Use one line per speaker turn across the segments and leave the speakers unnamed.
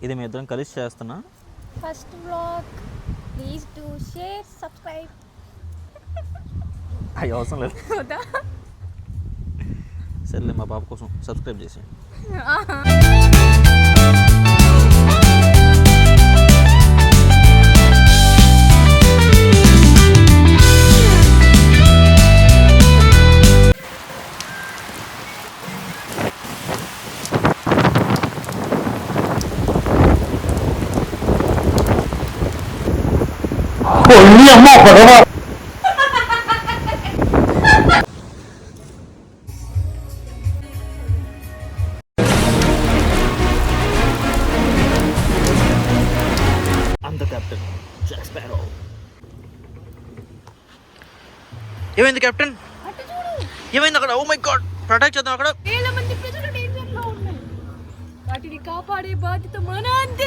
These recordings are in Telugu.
ఇది మీ ఇద్దరం కలిసి చేస్తున్నా.
First vlog, please do share, subscribe.
అవి అవసరం లేదు. సర్లే, మా పాప కోసం సబ్స్క్రైబ్ చేసి. ఏమైంది కెప్టెన్? ఏమైంది అక్కడ? ఓ మై గాడ్, ప్రొటెక్ట్ చేద్దాం. అక్కడ
వేల మంది ప్రజలు డేంజర్ లో ఉన్నారు, వాటిని కాపాడే బాధ్యత మన అంతే.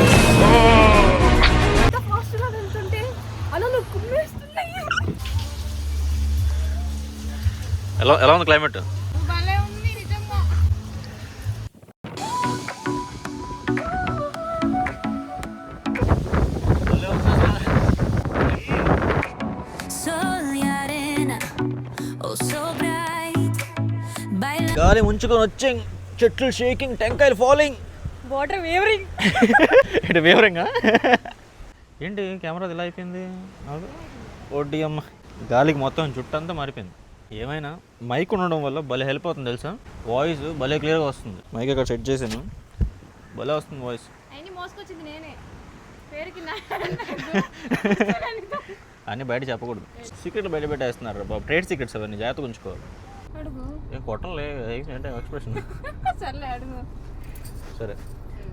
ఫాస్ట్ గా వెళ్తుంటే అలలు కుమ్మేస్తున్నాయి.
ఎలా ఉంది క్లైమేట్?
భలే ఉంది నిజంగా.
గాలి ముంచుకొని వచ్చి చెట్లు షేకింగ్, టెంకాయలు ఫాలింగ్,
వాటర్ వేవరింగ్.
ఇటు వేవరింగా? ఏంటి కెమెరా ఇలా అయిపోయింది? ఓడి అమ్మ, గాలికి మొత్తం చుట్టంతా మారిపోయింది. ఏమైనా మైక్ ఉండడం వల్ల భలే హెల్ప్ అవుతుంది తెలుసా. వాయిస్ భలే క్లియర్గా వస్తుంది. మైక్ ఇక్కడ సెట్ చేశాను, భలే వస్తుంది వాయిస్. అన్నీ బయట చెప్పకూడదు, సీక్రెట్లు బయట పెట్టేస్తున్నారు బాబు. ట్రేడ్ సీక్రెట్స్ అవన్నీ జాగ్రత్తగా ఉంచుకోవాలి. ఏం కొట్టంలే, ఏంటంటే ఎక్స్ప్రెషన్. సరే,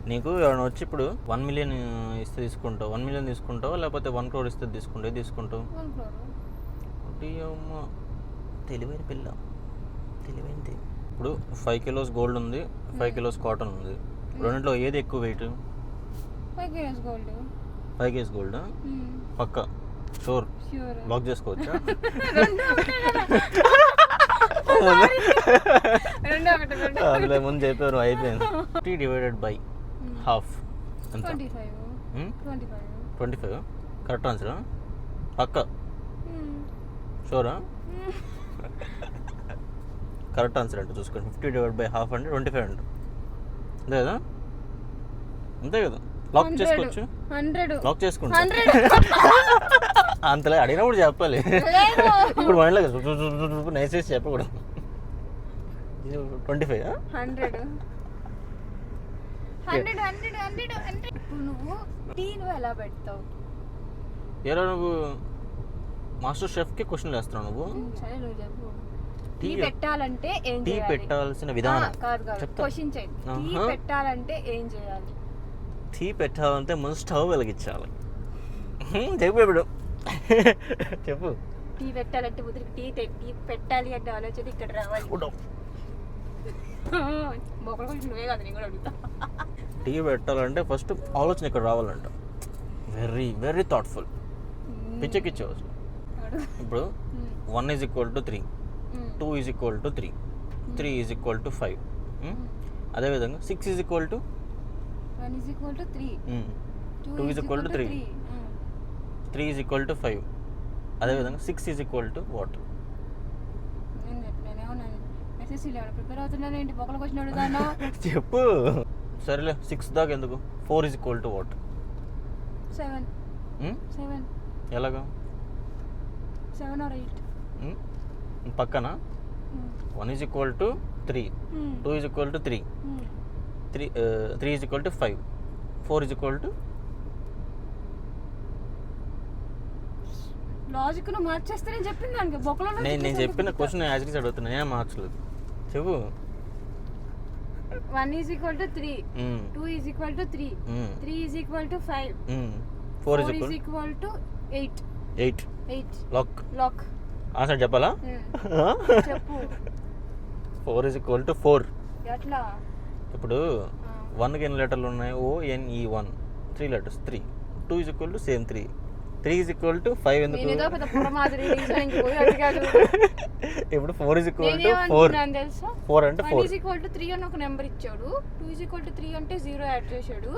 నీకు ఎవరైనా వచ్చి ఇప్పుడు 1 మిలియన్ ఇస్తే తీసుకుంటావు, 1 మిలియన్ తీసుకుంటావు, లేకపోతే 1 crore ఇస్తే తీసుకుంటావు? అమ్మ, తెలివైన పిల్ల, తెలివైంది. ఇప్పుడు 5 kilos గోల్డ్ ఉంది, 5 kilos కాటన్ ఉంది. రెండింటిలో ఏది ఎక్కువ weight?
5 kgs gold.
5 kgs gold పక్కా? షూర్? లాక్ చేసుకోవచ్చా? అందులో ముందు చెప్పారు, అయిపోయింది. 50 divided by half ఎంత? 25. కరెక్ట్ ఆన్సరా? పక్కా? షూరా? కరెక్ట్ ఆన్సర్ అంటే చూసుకోండి. 50 divided by half అంటే 25 అంట. అంతే కదా? అంతే కదా? లాక్ చేసుకోవచ్చు. లాక్ చేసుకుంటా. అంతలే అడిగినప్పుడు చెప్పాలి. ఇప్పుడు మైండ్లో నైసేసి చెప్పకూడదు. 25?
నువ్వు టీను ఎలా పెడతావు?
ఏరా నువ్వు మాస్టర్ షెఫ్కి క్వశ్చన్లు వేస్తున్నావు నువ్వు.
టీ పెట్టాలంటే ఏం చేయాలి?
టీ పెట్టాల్సిన విధానం
క్వశ్చన్ చేయండి. టీ పెట్టాలంటే ఏం చేయాలి?
టీ పెట్టాలంటే ముందు స్టవ్ వెలిగించాలి. చెప్పు ఇప్పుడు, చెప్పు.
టీ పెట్టాలంటే ముద్రకి టీ పెట్టాలి అంటే ఆలోచన ఇక్కడ రావాలి. నువ్వే కాదు, నేను కూడా అడుగుతా.
టీ పెట్టాలంటే ఫస్ట్ ఆలోచన ఇక్కడ రావాలంట. Very very thoughtful. పిచ్చెక్కిచ్చావు అసలు. ఇప్పుడు 1 is equal to 3, 2 is equal to 3, 3 is equal to 5. అదేవిధంగా 6 is equal to
1 is equal to 3,
2 is equal to 3, 3 is equal to 5. అదేవిధంగా 6 is equal to what? చెప్పు. సరేలే, 6 దాకా ఎందుకు? 4 is equal to what?
7.
ఎలాగా?
7 or 8.
పక్కన 1 is equal to 3, 2 is equal to 3, 3 is equal to 5, 4 is equal to.
Logic ను మార్చేస్తే నేను చెప్పింది దానికి బొక్కలో
నేను చెప్పిన క్వశ్చన్ యాజ్కి అడుగుతున్నా, ఏం మార్క్స్ లేదు. చెప్పు.
1 is equal to 3, 2 is equal to 3, 3 is equal to 5,
4 is
equal to 8.
8. Lock. Answer చెప్పాలా?
చెప్పు.
4 is equal to 4.
ఎట్లా?
ఇప్పుడు 1కి ఎన్ని లెటర్లు ఉన్నాయి? ONE1, 3 letters, 3. 2 is equal to same 3, 3 is equal to 5. ఎందుకు? ఇప్పుడు 4 is equal to 4. 4 అంటే 4
is equal to 3 అని ఒక నెంబర్ ఇచ్చాడు. 2 is equal to 3 అంటే 0 యాడ్ చేశాడు.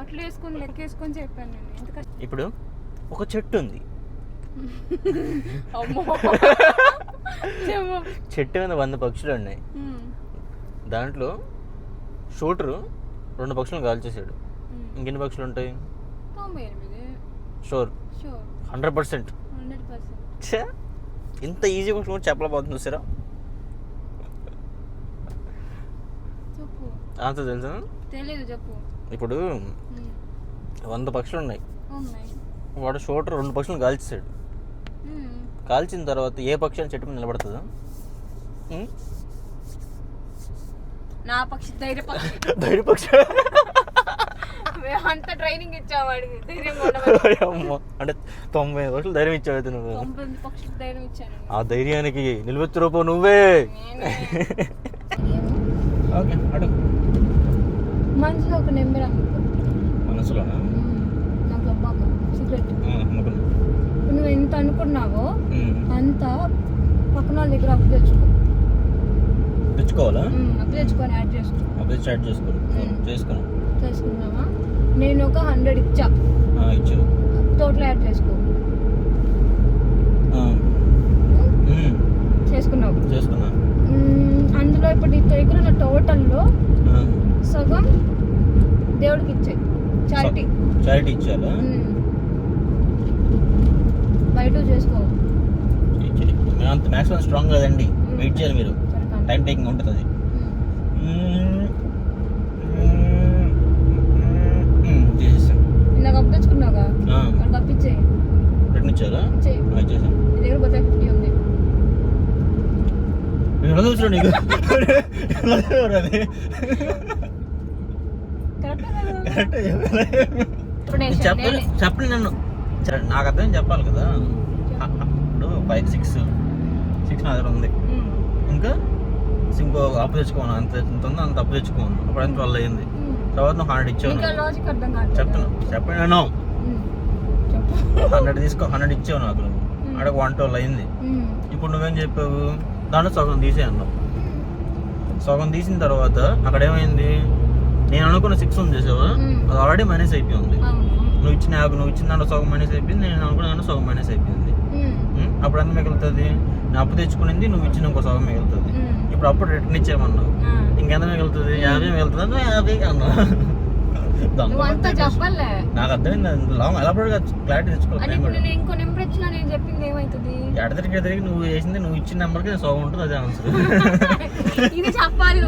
అట్లా వేసుకొని లెక్కేసుకొని చెప్పాను నేను. ఎంత కష్టం.
ఇప్పుడు ఒక చెట్టు ఉంది,
అమ్మో. చెప్పు.
చెట్టు మీద 100 పక్షులు ఉన్నాయి. దాంట్లో షూటరు 2 పక్షులను కాల్చేసాడు. ఇంకెన్ని పక్షులు ఉంటాయి?
98.
Sure,
sure,
100%.
100%.
ఇంత ఈజీ క్వశ్చన్ కూడా చెప్పలేకపోతుంది చూసారా?
చెప్పు.
ఆన్సర్ తెలుసా?
తెలీదు, చెప్పు.
ఇప్పుడు 100 పక్షులు ఉన్నాయి.
ఉన్నాయి.
వాడు షూటర్ 2 పక్షులను కాల్చేసాడు. కాల్చిన తర్వాత ఏ పక్షి అని చెట్టు మీద నిలబడుతుందా?
నా పక్షి ధైర్య పక్షి.
ధైర్య పక్షి.
అంత ట్రైనింగ్ ఇచ్చావాడికి ధైర్యం
అంటే 90 పక్షులు ధైర్యం ఇచ్చావు నువ్వు.
90 పక్షులకు ధైర్యం ఇచ్చాను.
ఆ ధైర్యానికి నిలువెత్తు రూపం నువ్వే. ఓకే, అడుగు.
మనసులో ఒక నెంబర్ అనుకో.
మనసులోనా?
నాకు అబ్బాక సీక్రెట్.
అనుకున్నా.
నువ్వు ఎంత అనుకున్నావో అంత పక్కన వాళ్ళ దగ్గర అప్పు
తెచ్చుకోవాలా?
అప్పు తెచ్చుకొని యాడ్ చేసుకో.
అప్పుడు స్టార్ట్ చేసుకున్నాం.
చేసుకున్నావా? నేను ఒక 100 ఇచ్చా.
ఇచ్చావు.
టోటల్ యాడ్ చేసుకో. చేసుకున్నా. అందులో ఇప్పుడు నీ దగ్గర ఉన్న టోటల్లో సగం దేవుడికి ఇచ్చాయి.
చారిటీ ఇచ్చారా?
బయట చేసుకో.
అంత మ్యాక్సిమం స్ట్రాంగ్ కదండి, వెయిట్ చేయాలి మీరు. టైం టేకింగ్ ఉంటుంది అది. చేసేసాను.
ఇందాక అప్పు తెచ్చుకున్నావుగా, వాడికి అప్పు ఇచ్చేయి.
రిటర్న్ ఇచ్చారా? ఇచ్చేసాను.
నీ దగ్గర పోతే 50 ఉంది.
ఎలా చూసాడు నీకు? అది చెప్పండి నన్ను. నాకు అర్థం చెప్పాలి కదా. ఇప్పుడు 5, 6 నా దగ్గర ఉంది. ఇంకా ఇంకో అప్పు తెచ్చుకోను, అంత ఉంది, అంత అప్పు తెచ్చుకోను. అప్పుడు ఎంత 12 అయింది. తర్వాత నువ్వు 100 ఇచ్చావు. చెప్పండి నేను 100 తీసుకో. 100 ఇచ్చావు నాకు. అక్కడ 112 అయింది. ఇప్పుడు నువ్వేం చెప్పావు? దాంట్లో సగం తీసే అన్నావు. సగం తీసిన తర్వాత అక్కడ ఏమైంది? నేను అనుకున్న 6 ఉంది చేసావా, అది ఆల్రెడీ మైనస్ అయిపోయింది. నువ్వు ఇచ్చిన దాంట్లో సగం మైనస్ అయిపోయింది, నేను అనుకున్న దాంట్లో సగం మైనస్ అయిపోయింది. అప్పుడు ఎంత మిగులుతుంది? నేను అప్పు తెచ్చుకునింది, నువ్వు ఇచ్చిన ఇంకో సగం మిగులుతుంది. ఇప్పుడు అప్పుడు రిటర్న్ ఇచ్చేయమన్నావు, ఇంకెంత మిగులుతుంది? 50 మిగులుతుంది. 50 అన్నా. నాకు అర్థమైంది. లాంగ్ ఎలా క్లారిటీ తెచ్చుకోవాలి.
ఇంకో నెంబర్ ఇచ్చినా నేను చెప్పింది ఏమైతుంది?
ఎడతరికి నువ్వు చేసింది, నువ్వు ఇచ్చిన నెంబర్కి సగం ఉంటుంది. అదే ఆన్సర్.
ఇది చెప్పాలి.